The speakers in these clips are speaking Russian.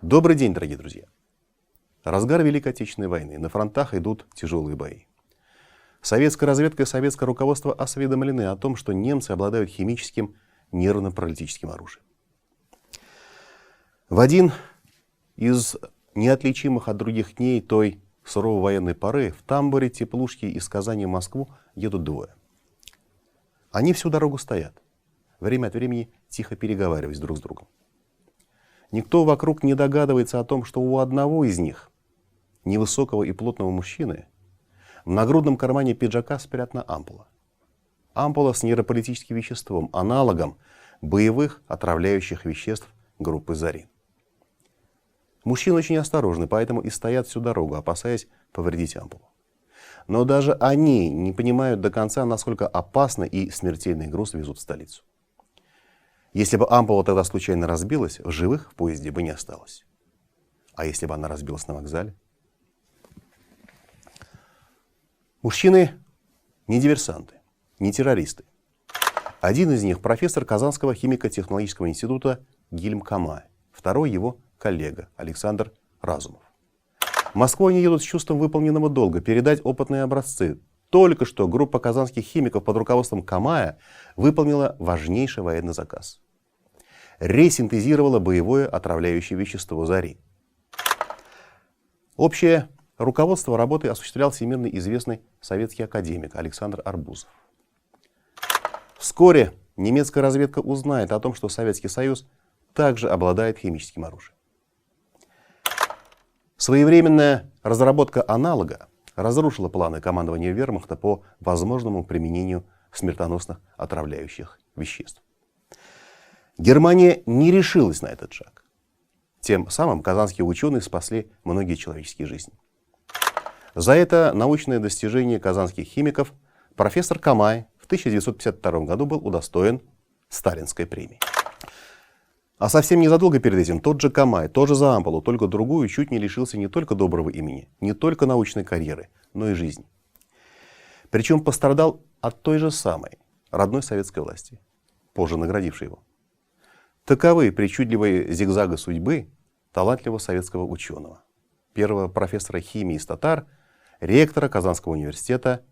Добрый день, дорогие друзья! Разгар Великой Отечественной войны. На фронтах идут тяжелые бои. Советская разведка и советское руководство осведомлены о том, что немцы обладают химическим нервно-паралитическим оружием. В один из неотличимых от других дней той суровой военной поры в тамбуре теплушки из Казани в Москву едут двое. Они всю дорогу стоят, время от времени тихо переговариваясь друг с другом. Никто вокруг не догадывается о том, что у одного из них, невысокого и плотного мужчины, в нагрудном кармане пиджака спрятана ампула. Ампула с нейрополитическим веществом, аналогом боевых отравляющих веществ группы «Зарин». Мужчины очень осторожны, поэтому и стоят всю дорогу, опасаясь повредить ампулу. Но даже они не понимают до конца, насколько опасный и смертельный груз везут в столицу. Если бы ампула тогда случайно разбилась, в живых в поезде бы не осталось. А если бы она разбилась на вокзале? Мужчины не диверсанты, не террористы. Один из них профессор Казанского химико-технологического института Гильм Камай, второй его коллега Александр Разумов. В Москву они едут с чувством выполненного долга передать опытные образцы. Только что группа казанских химиков под руководством Камая выполнила важнейший военный заказ. Ресинтезировала боевое отравляющее вещество «Зарин». Общее руководство работы осуществлял всемирно известный советский академик Александр Арбузов. Вскоре немецкая разведка узнает о том, что Советский Союз также обладает химическим оружием. Своевременная разработка аналога разрушила планы командования вермахта по возможному применению смертоносных отравляющих веществ. Германия не решилась на этот шаг. Тем самым казанские ученые спасли многие человеческие жизни. За это научное достижение казанских химиков профессор Камай в 1952 году был удостоен Сталинской премии. А совсем незадолго перед этим тот же Камай, тоже за ампулу, только другую, чуть не лишился не только доброго имени, не только научной карьеры, но и жизни. Причем пострадал от той же самой родной советской власти, позже наградившей его. Таковы причудливые зигзага судьбы талантливого советского ученого, первого профессора химии из татар, ректора Казанского университета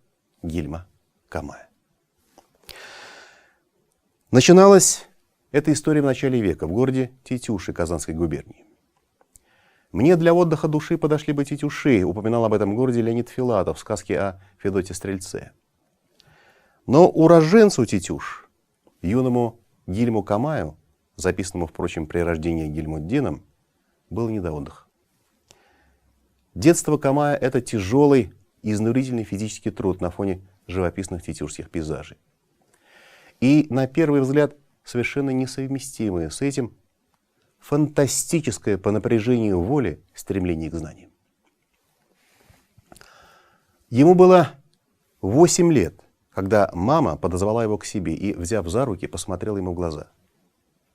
Гильма Камая. Начиналась эта история в начале века в городе Тетюши Казанской губернии. «Мне для отдыха души подошли бы тетюши», упоминал об этом городе Леонид Филатов в сказке о Федоте Стрельце. Но уроженцу Тетюш, юному Гильму Камаю, записанному, впрочем, при рождении Гильмуддином, было не до отдыха. Детство Камая — это тяжелый и изнурительный физический труд на фоне живописных тетюшских пейзажей. И, на первый взгляд, совершенно несовместимые с этим фантастическое по напряжению воли стремление к знаниям. Ему было 8 лет, когда мама подозвала его к себе и, взяв за руки, посмотрела ему в глаза.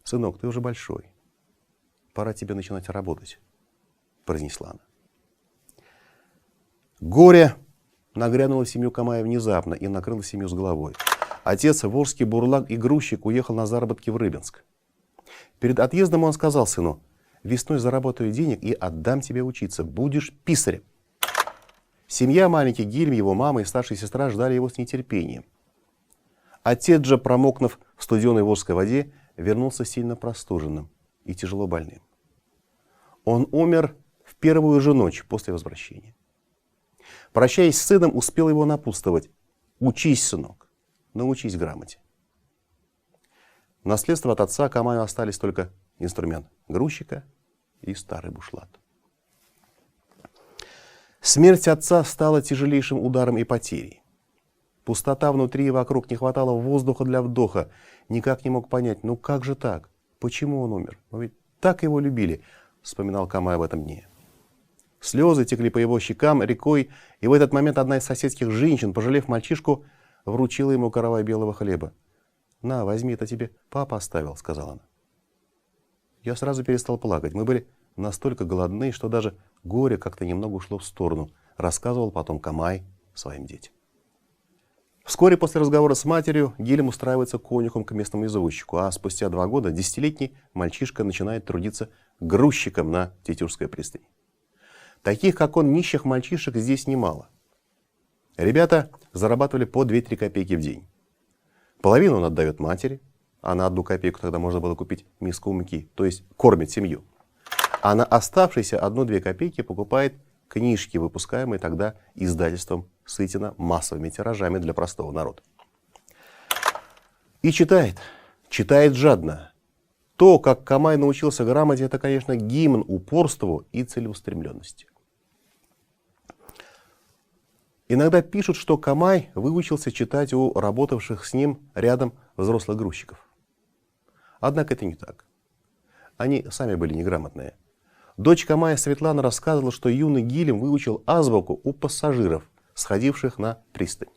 «Сынок, ты уже большой. Пора тебе начинать работать», — произнесла она. Горе нагрянуло в семью Камая внезапно и накрыло семью с головой. Отец, волжский бурлак и грузчик, уехал на заработки в Рыбинск. Перед отъездом он сказал сыну: «Весной заработаю денег и отдам тебе учиться. Будешь писарем». Семья, маленький Гильм, его мама и старшая сестра ждали его с нетерпением. Отец же, промокнув в студеной волжской воде, вернулся сильно простуженным и тяжело больным. Он умер в первую же ночь после возвращения. Прощаясь с сыном, успел его напутствовать: «Учись, сынок, научись грамоте». В наследство от отца Камаю остались только инструмент грузчика и старый бушлат. Смерть отца стала тяжелейшим ударом и потерей. Пустота внутри и вокруг, не хватало воздуха для вдоха. Никак не мог понять, ну как же так? Почему он умер? Но ведь так его любили, вспоминал Камай об этом дне. Слезы текли по его щекам рекой, и в этот момент одна из соседских женщин, пожалев мальчишку, вручила ему каравай белого хлеба. «На, возьми, это тебе папа оставил», — сказала она. Я сразу перестал плакать. Мы были настолько голодны, что даже горе как-то немного ушло в сторону, рассказывал потом Камай своим детям. Вскоре после разговора с матерью Гильм устраивается конюхом к местному извозчику, а спустя 2 года 10-летний мальчишка начинает трудиться грузчиком на Тетюшской пристани. Таких, как он, нищих мальчишек здесь немало. Ребята зарабатывали по 2-3 копейки в день. Половину он отдает матери, а на 1 копейку тогда можно было купить миску муки, то есть кормит семью. А на оставшиеся 1-2 копейки покупает книжки, выпускаемые тогда издательством Сытина массовыми тиражами для простого народа. И читает жадно. То, как Камай научился грамоте, это, конечно, гимн упорству и целеустремленности. Иногда пишут, что Камай выучился читать у работавших с ним рядом взрослых грузчиков. Однако это не так. Они сами были неграмотные. Дочь Камая Светлана рассказывала, что юный Гильм выучил азбуку у пассажиров, сходивших на пристань.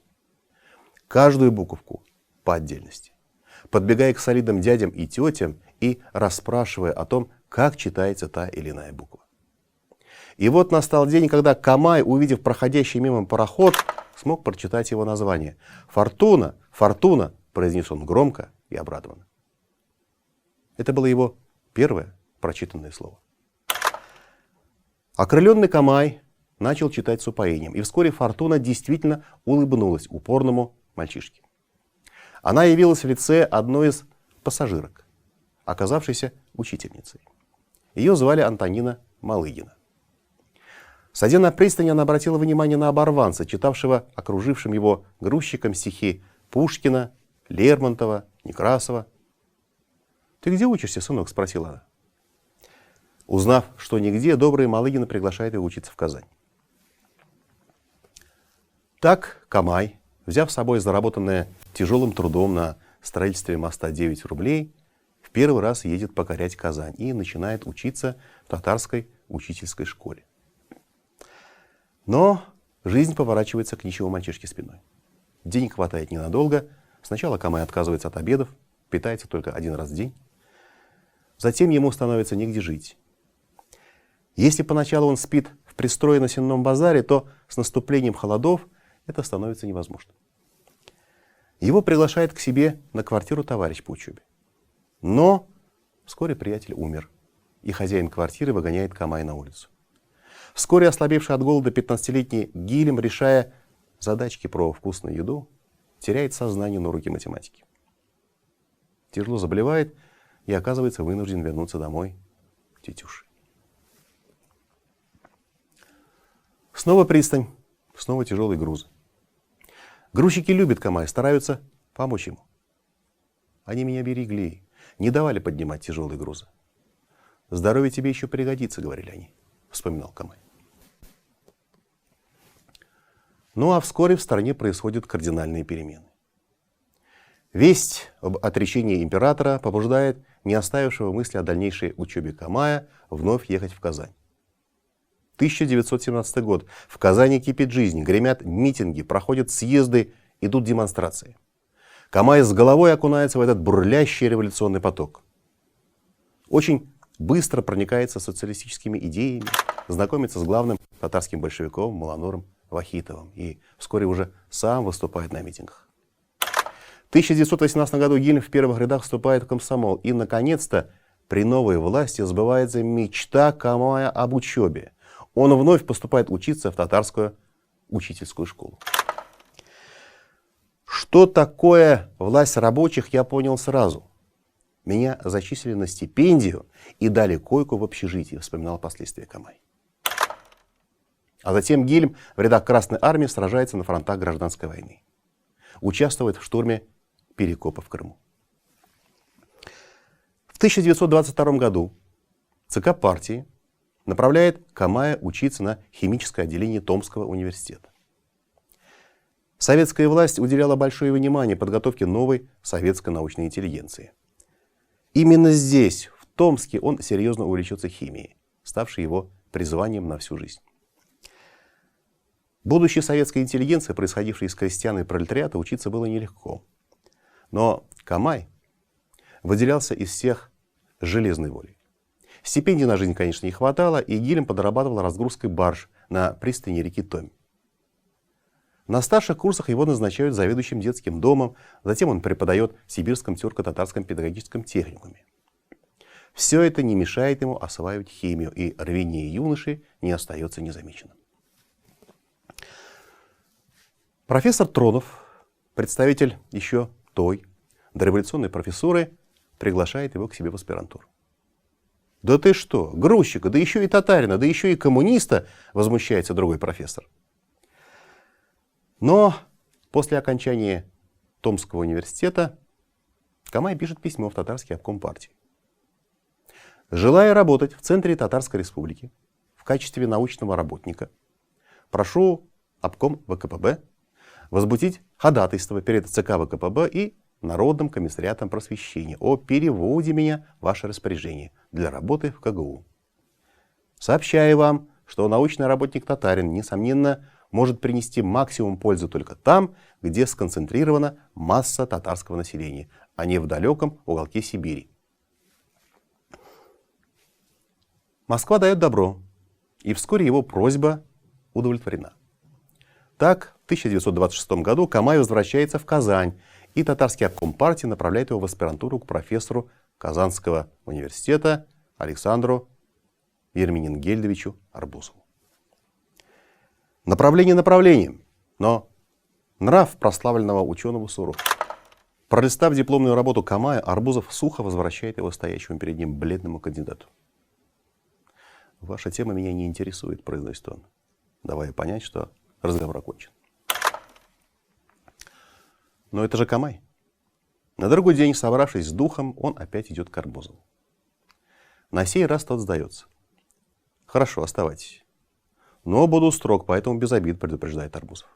Каждую буковку по отдельности, подбегая к солидным дядям и тетям и расспрашивая о том, как читается та или иная буква. И вот настал день, когда Камай, увидев проходящий мимо пароход, смог прочитать его название. «Фортуна! Фортуна!» — произнес он громко и обрадованно. Это было его первое прочитанное слово. Окрыленный Камай начал читать с упоением, и вскоре Фортуна действительно улыбнулась упорному мальчишке. Она явилась в лице одной из пассажирок, оказавшейся учительницей. Ее звали Антонина Малыгина. Сойдя на пристань, она обратила внимание на оборванца, читавшего окружившим его грузчикам стихи Пушкина, Лермонтова, Некрасова. «Ты где учишься, сынок?» — спросила она. Узнав, что нигде, добрая Малыгина приглашает его учиться в Казань. Так Камай, взяв с собой заработанное тяжелым трудом на строительстве моста 9 рублей, в первый раз едет покорять Казань и начинает учиться в татарской учительской школе. Но жизнь поворачивается к нищему мальчишке спиной. Денег хватает ненадолго. Сначала Камай отказывается от обедов, питается только 1 раз в день. Затем ему становится негде жить. Если поначалу он спит в пристрое сенном базаре, то с наступлением холодов это становится невозможно. Его приглашает к себе на квартиру товарищ по учебе. Но вскоре приятель умер, и хозяин квартиры выгоняет Камая на улицу. Вскоре ослабевший от голода 15-летний Гильм, решая задачки про вкусную еду, теряет сознание на уроке математики. Тяжело заболевает и оказывается вынужден вернуться домой к тетюше. Снова пристань, снова тяжелые грузы. Грузчики любят Камая, стараются помочь ему. Они меня берегли, не давали поднимать тяжелые грузы. «Здоровье тебе еще пригодится», — говорили они, — вспоминал Камай. Ну а вскоре в стране происходят кардинальные перемены. Весть об отречении императора побуждает не оставившего мысли о дальнейшей учебе Камая вновь ехать в Казань. 1917 год. В Казани кипит жизнь, гремят митинги, проходят съезды, идут демонстрации. Камай с головой окунается в этот бурлящий революционный поток. Очень быстро проникается социалистическими идеями, знакомится с главным татарским большевиком Маланором Вахитовым и вскоре уже сам выступает на митингах. В 1918 году Гильм в первых рядах вступает в комсомол, и, наконец-то, при новой власти сбывается мечта Камая об учебе. Он вновь поступает учиться в татарскую учительскую школу. Что такое власть рабочих, я понял сразу. Меня зачислили на стипендию и дали койку в общежитии, вспоминал впоследствии Камай. А затем Гильм в рядах Красной Армии сражается на фронтах гражданской войны. Участвует в штурме Перекопа в Крыму. В 1922 году ЦК партии направляет Камая учиться на химическое отделение Томского университета. Советская власть уделяла большое внимание подготовке новой советской научной интеллигенции. Именно здесь, в Томске, он серьезно увлечется химией, ставшей его призванием на всю жизнь. Будущей советской интеллигенции, происходившей из крестьян и пролетариата, учиться было нелегко. Но Камай выделялся из всех железной волей. Стипендий на жизнь, конечно, не хватало, и Гильм подрабатывал разгрузкой барж на пристани реки Томь. На старших курсах его назначают заведующим детским домом, затем он преподает в Сибирском тюрко-татарском педагогическом техникуме. Все это не мешает ему осваивать химию, и рвение юноши не остается незамеченным. Профессор Тронов, представитель еще той дореволюционной профессуры, приглашает его к себе в аспирантуру. «Да ты что, грузчика, да еще и татарина, да еще и коммуниста!» — возмущается другой профессор. Но после окончания Томского университета Камай пишет письмо в татарский обком партии. «Желая работать в центре Татарской Республики в качестве научного работника, прошу обком ВКПБ возбудить ходатайство перед ЦК ВКПБ и Народным комиссариатом просвещения о переводе меня в ваше распоряжение для работы в КГУ. Сообщаю вам, что научный работник татарин, несомненно, может принести максимум пользы только там, где сконцентрирована масса татарского населения, а не в далеком уголке Сибири». Москва дает добро, и вскоре его просьба удовлетворена. Так, в 1926 году Камай возвращается в Казань, и татарский обком партии направляет его в аспирантуру к профессору Казанского университета Александру Ерменингельдовичу Арбузову. Направление направлением, но нрав прославленного ученого суров. Пролистав дипломную работу Камая, Арбузов сухо возвращает его стоящему перед ним бледному кандидату. «Ваша тема меня не интересует», — произносит он, давая понять, что разговор окончен. Но это же Камай. На другой день, собравшись с духом, он опять идет к Арбузову. На сей раз тот сдается. «Хорошо, оставайтесь. Но буду строг, поэтому без обид», — предупреждает Арбузов.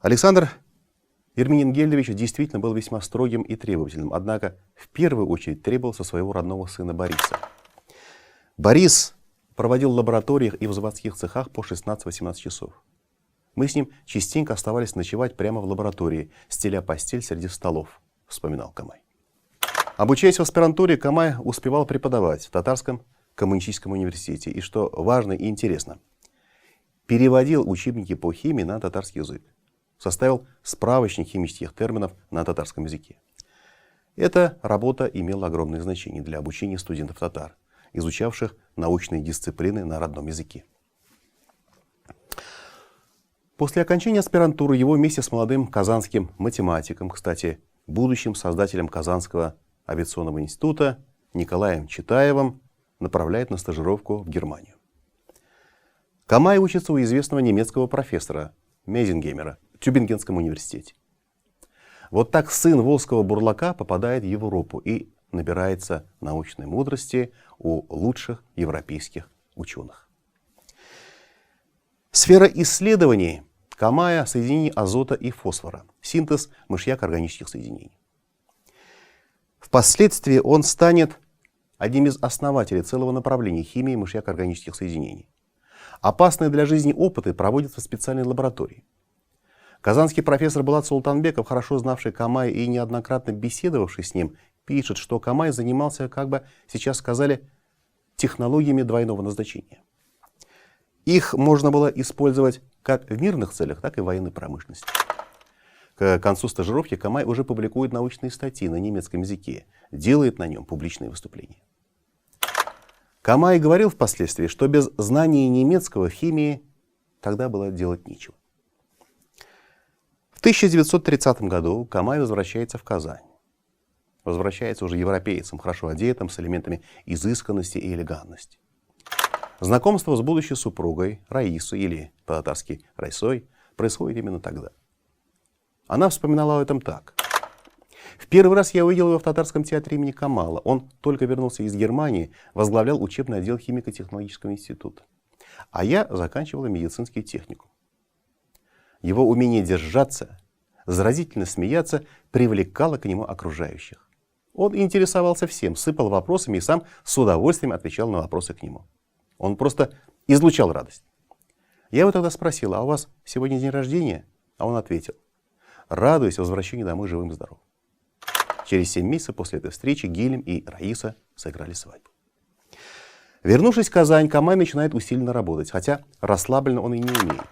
Александр Ерменингельдович действительно был весьма строгим и требовательным, однако в первую очередь требовал со своего родного сына Бориса. Борис проводил в лабораториях и в заводских цехах по 16-18 часов. Мы с ним частенько оставались ночевать прямо в лаборатории, стеля постель среди столов, вспоминал Камай. Обучаясь в аспирантуре, Камай успевал преподавать в Татарском коммунистическом университете и, что важно и интересно, переводил учебники по химии на татарский язык, составил справочник химических терминов на татарском языке. Эта работа имела огромное значение для обучения студентов татар, изучавших научные дисциплины на родном языке. После окончания аспирантуры его вместе с молодым казанским математиком, кстати, будущим создателем Казанского авиационного института Николаем Читаевым, направляет на стажировку в Германию. Камай учится у известного немецкого профессора Мезингеймера в Тюбингенском университете. Вот так сын волжского бурлака попадает в Европу и набирается научной мудрости у лучших европейских ученых. Сфера исследований Камая — соединение азота и фосфора, синтез мышьяк-органических соединений. Впоследствии он станет одним из основателей целого направления химии мышьяк-органических соединений. Опасные для жизни опыты проводятся в специальной лаборатории. Казанский профессор Булат Султанбеков, хорошо знавший Камая и неоднократно беседовавший с ним, пишет, что Камай занимался, как бы сейчас сказали, технологиями двойного назначения. Их можно было использовать как в мирных целях, так и в военной промышленности. К концу стажировки Камай уже публикует научные статьи на немецком языке, делает на нем публичные выступления. Камай говорил впоследствии, что без знания немецкого в химии тогда было делать нечего. В 1930 году Камай возвращается в Казань. Возвращается уже европейцем, хорошо одетым, с элементами изысканности и элегантности. Знакомство с будущей супругой Раисой, или по-татарски Райсой, происходит именно тогда. Она вспоминала об этом так. «В первый раз я увидел его в Татарском театре имени Камала. Он только вернулся из Германии, возглавлял учебный отдел химико-технологического института. А я заканчивал медицинский техникум. Его умение держаться, заразительно смеяться привлекало к нему окружающих. Он интересовался всем, сыпал вопросами и сам с удовольствием отвечал на вопросы к нему. Он просто излучал радость. Я его тогда спросил: а у вас сегодня день рождения? А он ответил: радуюсь возвращению домой живым и здоровым. Через 7 месяцев после этой встречи Гильм и Раиса сыграли свадьбу. Вернувшись в Казань, Камай начинает усиленно работать, хотя расслабленно он и не умеет.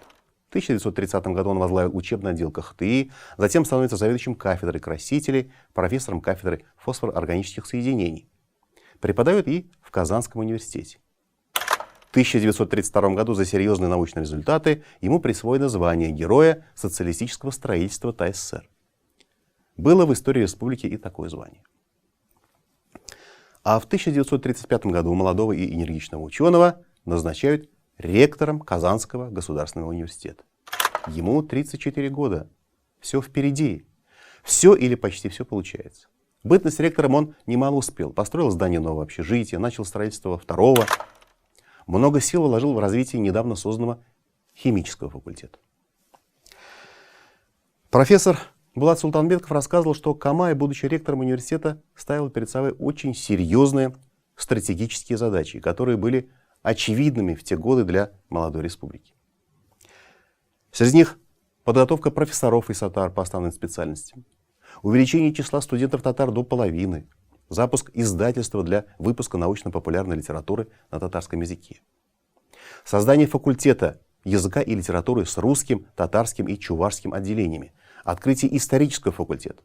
В 1930 году он возглавил учебный отдел КХТИ, затем становится заведующим кафедрой красителей, профессором кафедры фосфорорганических соединений. Преподает и в Казанском университете. В 1932 году за серьезные научные результаты ему присвоено звание Героя социалистического строительства ТССР. Было в истории республики и такое звание. А в 1935 году молодого и энергичного ученого назначают ректором Казанского государственного университета. Ему 34 года. Все впереди. Все или почти все получается. Бытность ректором он немало успел. Построил здание нового общежития, начал строительство второго. Много сил вложил в развитие недавно созданного химического факультета. Профессор Булат Султанбеков рассказывал, что Камай, будучи ректором университета, ставил перед собой очень серьезные стратегические задачи, которые были очевидными в те годы для молодой республики. Среди них подготовка профессоров из татар по основным специальностям, увеличение числа студентов-татар до половины, запуск издательства для выпуска научно-популярной литературы на татарском языке, создание факультета языка и литературы с русским, татарским и чувашским отделениями, открытие исторического факультета.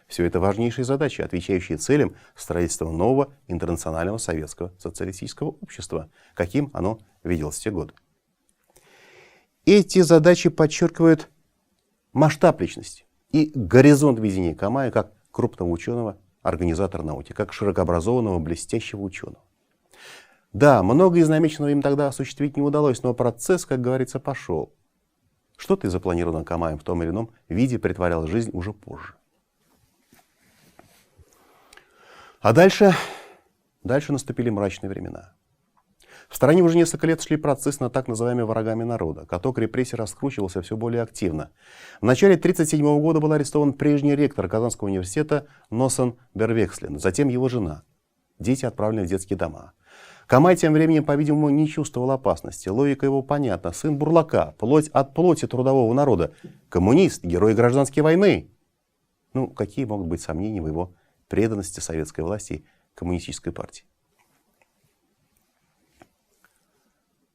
Все это важнейшие задачи, отвечающие целям строительства нового интернационального советского социалистического общества, каким оно виделось в те годы. Эти задачи подчеркивают масштаб личности и горизонт видения Камая как крупного ученого, организатора науки, как широкообразованного, блестящего ученого. Да, многое из намеченного им тогда осуществить не удалось, но процесс, как говорится, пошел. Что-то из запланированного Камаем в том или ином виде притворяло жизнь уже позже. А дальше наступили мрачные времена. В стране уже несколько лет шли процессы над так называемыми врагами народа. Каток репрессий раскручивался все более активно. В начале 1937 года был арестован прежний ректор Казанского университета Носон Бервекслин, затем его жена. Дети отправлены в детские дома. Камай тем временем, по-видимому, не чувствовал опасности. Логика его понятна. Сын бурлака, плоть от плоти трудового народа, коммунист, герой гражданской войны. Ну, какие могут быть сомнения в его преданности советской власти и коммунистической партии?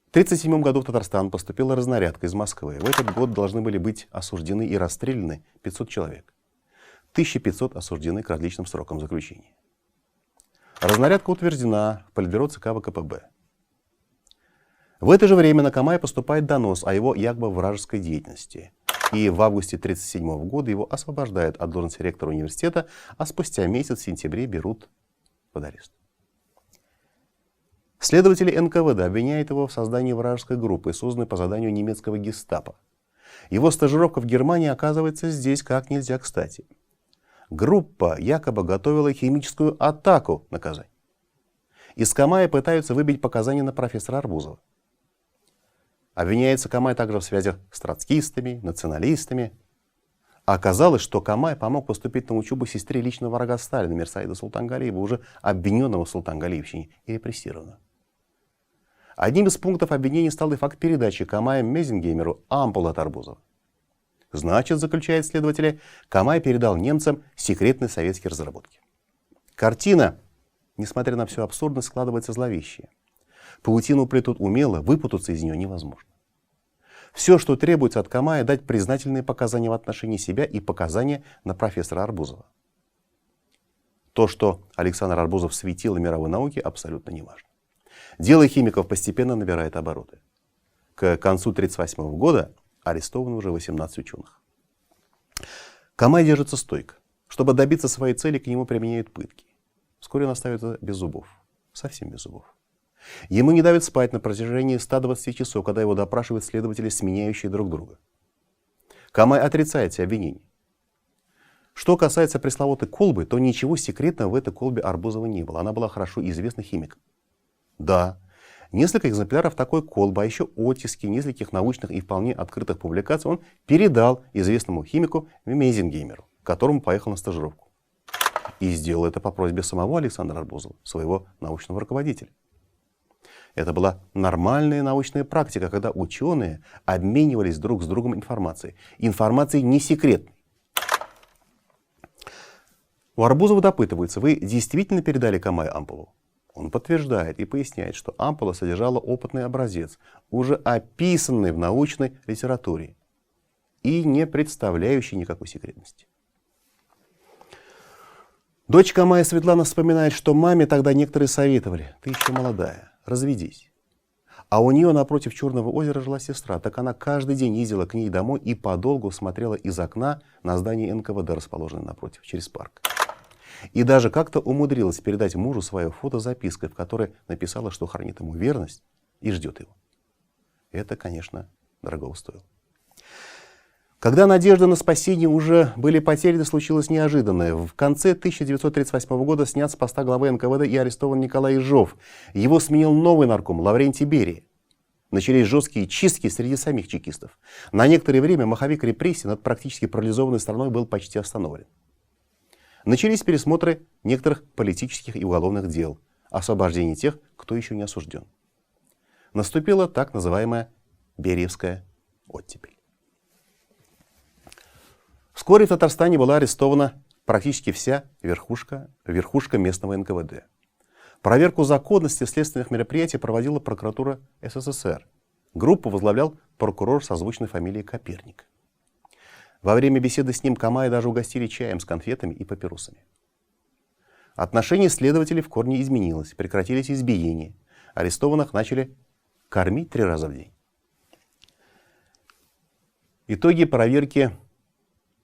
В 1937 году в Татарстан поступила разнарядка из Москвы. В этот год должны были быть осуждены и расстреляны 500 человек. 1500 осуждены к различным срокам заключения. Разнарядка утверждена в Политбюро ЦК ВКПБ. В это же время на Камая поступает донос о его якобы вражеской деятельности. И в августе 1937 года его освобождают от должности ректора университета, а спустя месяц в сентябре берут под арест. Следователи НКВД обвиняют его в создании вражеской группы, созданной по заданию немецкого гестапо. Его стажировка в Германии оказывается здесь как нельзя кстати. Группа якобы готовила химическую атаку на Казань. Из Камая пытаются выбить показания на профессора Арбузова. Обвиняется Камай также в связях с троцкистами, националистами. А оказалось, что Камай помог поступить на учебу сестре личного врага Сталина Мирсаида Султангалиева, уже обвиненного в Султангалиевщине и репрессированного. Одним из пунктов обвинения стал и факт передачи Камаем Мезенгеймеру ампулы от Арбузова. Значит, заключает следователи, Камай передал немцам секретные советские разработки. Картина, несмотря на всю абсурдность, складывается зловещая. Паутину плетут умело, выпутаться из нее невозможно. Все, что требуется от Камая, дать признательные показания в отношении себя и показания на профессора Арбузова. То, что Александр Арбузов светило мировой науки, абсолютно не важно. Дело химиков постепенно набирает обороты. К концу 1938 года арестованы уже 18 ученых. Камай держится стойко. Чтобы добиться своей цели, к нему применяют пытки. Вскоре он остается без зубов. Совсем без зубов. Ему не дают спать на протяжении 120 часов, когда его допрашивают следователи, сменяющие друг друга. Камай отрицает все обвинения. Что касается пресловутой колбы, то ничего секретного в этой колбе Арбузова не было. Она была хорошо известна химикам. Да, несколько экземпляров такой колбы, а еще оттиски нескольких научных и вполне открытых публикаций он передал известному химику Мезенгеймеру, к которому поехал на стажировку. И сделал это по просьбе самого Александра Арбузова, своего научного руководителя. Это была нормальная научная практика, когда ученые обменивались друг с другом информацией. Информацией не секретной. У Арбузова допытываются: вы действительно передали Камаю ампулу? Он подтверждает и поясняет, что ампула содержала опытный образец, уже описанный в научной литературе и не представляющий никакой секретности. Дочь Камая Светлана вспоминает, что маме тогда некоторые советовали: ты еще молодая, разведись. А у нее напротив Черного озера жила сестра, так она каждый день ездила к ней домой и подолгу смотрела из окна на здание НКВД, расположенное напротив, через парк. И даже как-то умудрилась передать мужу свою фотозапиской, в которой написала, что хранит ему верность и ждет его. Это, конечно, дорого стоило. Когда надежды на спасение уже были потеряны, случилось неожиданное. В конце 1938 года снят с поста главы НКВД и арестован Николай Ежов. Его сменил новый нарком Лаврентий Берия. Начались жесткие чистки среди самих чекистов. На некоторое время маховик репрессий над практически парализованной страной был почти остановлен. Начались пересмотры некоторых политических и уголовных дел, освобождение тех, кто еще не осужден. Наступила так называемая Бериевская оттепель. Вскоре в Татарстане была арестована практически вся верхушка местного НКВД. Проверку законности следственных мероприятий проводила прокуратура СССР. Группу возглавлял прокурор с озвученной фамилией Коперник. Во время беседы с ним Камая даже угостили чаем с конфетами и папиросами. Отношение следователей в корне изменилось, прекратились избиения. Арестованных начали кормить 3 раза в день. Итоги проверки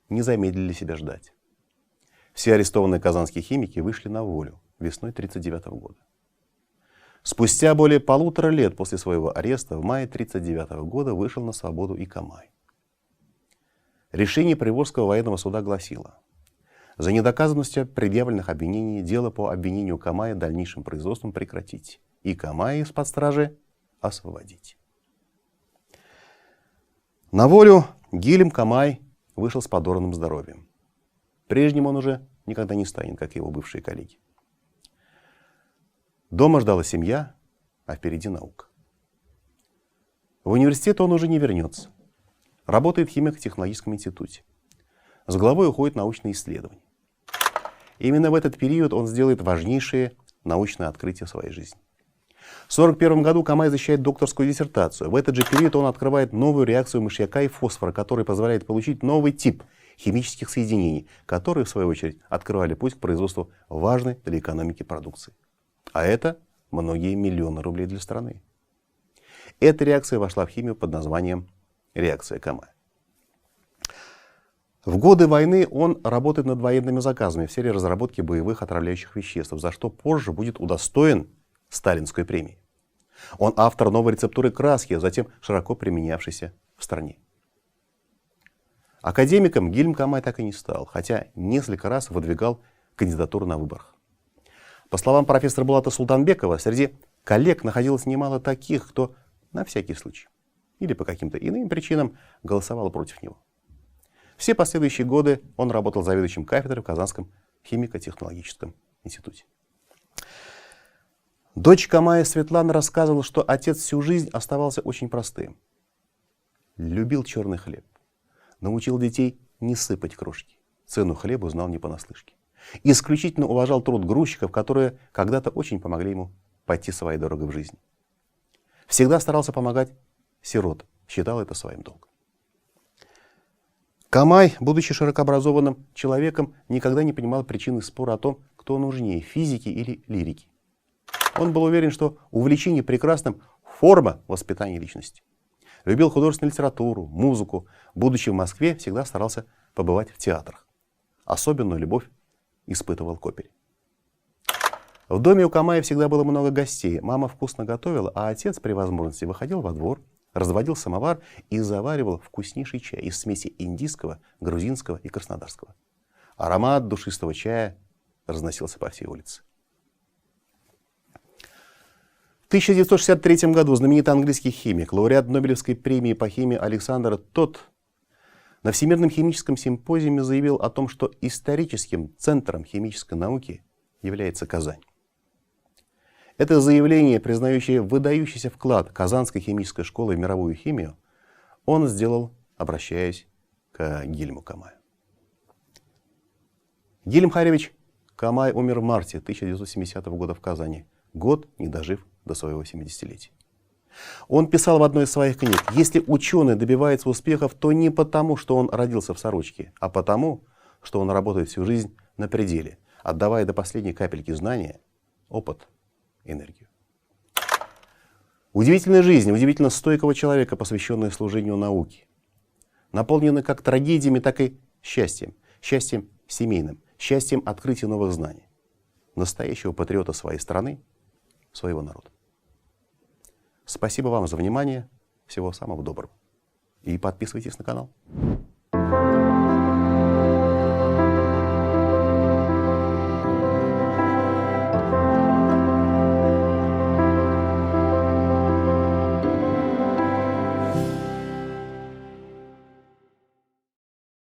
не замедлили себя ждать. Все арестованные казанские химики вышли на волю весной 1939 года. Спустя более 1,5 лет после своего ареста в мае 1939 года вышел на свободу и Камай. Решение Приволжского военного суда гласило: за недоказанностью предъявленных обвинений дело по обвинению Камая дальнейшим производством прекратить и Камая из-под стражи освободить. На волю Гильм Камай вышел с подорванным здоровьем. Прежним он уже никогда не станет, как его бывшие коллеги. Дома ждала семья, а впереди наука. В университет он уже не вернется. Работает в химико-технологическом институте. С головой уходит научные исследования. Именно в этот период он сделает важнейшие научные открытия в своей жизни. В 1941 году Камай защищает докторскую диссертацию. В этот же период он открывает новую реакцию мышьяка и фосфора, которая позволяет получить новый тип химических соединений, которые, в свою очередь, открывали путь к производству важной для экономики продукции. А это многие миллионы рублей для страны. Эта реакция вошла в химию под названием реакция Камая. В годы войны он работает над военными заказами в сфере разработки боевых отравляющих веществ, за что позже будет удостоен Сталинской премии. Он автор новой рецептуры краски, затем широко применявшейся в стране. Академиком Гильм Камай так и не стал, хотя несколько раз выдвигал кандидатуру на выборах. По словам профессора Булата Султанбекова, среди коллег находилось немало таких, кто на всякий случай или по каким-то иным причинам голосовал против него. Все последующие годы он работал заведующим кафедрой в Казанском химико-технологическом институте. Дочь Камая Светлана рассказывала, что отец всю жизнь оставался очень простым. Любил черный хлеб, научил детей не сыпать крошки, цену хлебу знал не понаслышке. Исключительно уважал труд грузчиков, которые когда-то очень помогли ему пойти своей дорогой в жизни. Всегда старался помогать сиротам, считал это своим долгом. Камай, будучи широкообразованным человеком, никогда не понимал причины спора о том, кто нужнее, физики или лирики. Он был уверен, что увлечение прекрасным — форма воспитания личности. Любил художественную литературу, музыку. Будучи в Москве, всегда старался побывать в театрах. Особенную любовь испытывал к опере. В доме у Камая всегда было много гостей. Мама вкусно готовила, а отец при возможности выходил во двор, разводил самовар и заваривал вкуснейший чай из смеси индийского, грузинского и краснодарского. Аромат душистого чая разносился по всей улице. В 1963 году знаменитый английский химик, лауреат Нобелевской премии по химии Александр Тодд на Всемирном химическом симпозиуме заявил о том, что историческим центром химической науки является Казань. Это заявление, признающее выдающийся вклад Казанской химической школы в мировую химию, он сделал, обращаясь к Гильму Камаю. Гильм Харевич Камай умер в марте 1970 года в Казани год не дожив до своего 70-летия. Он писал в одной из своих книг: если ученый добивается успехов, то не потому, что он родился в сорочке, а потому, что он работает всю жизнь на пределе, отдавая до последней капельки знания, опыт, энергию. Удивительная жизнь удивительно стойкого человека, посвященная служению науке, наполнена как трагедиями, так и счастьем. Счастьем семейным, счастьем открытия новых знаний. Настоящего патриота своей страны, своего народа. Спасибо вам за внимание. Всего самого доброго. И подписывайтесь на канал.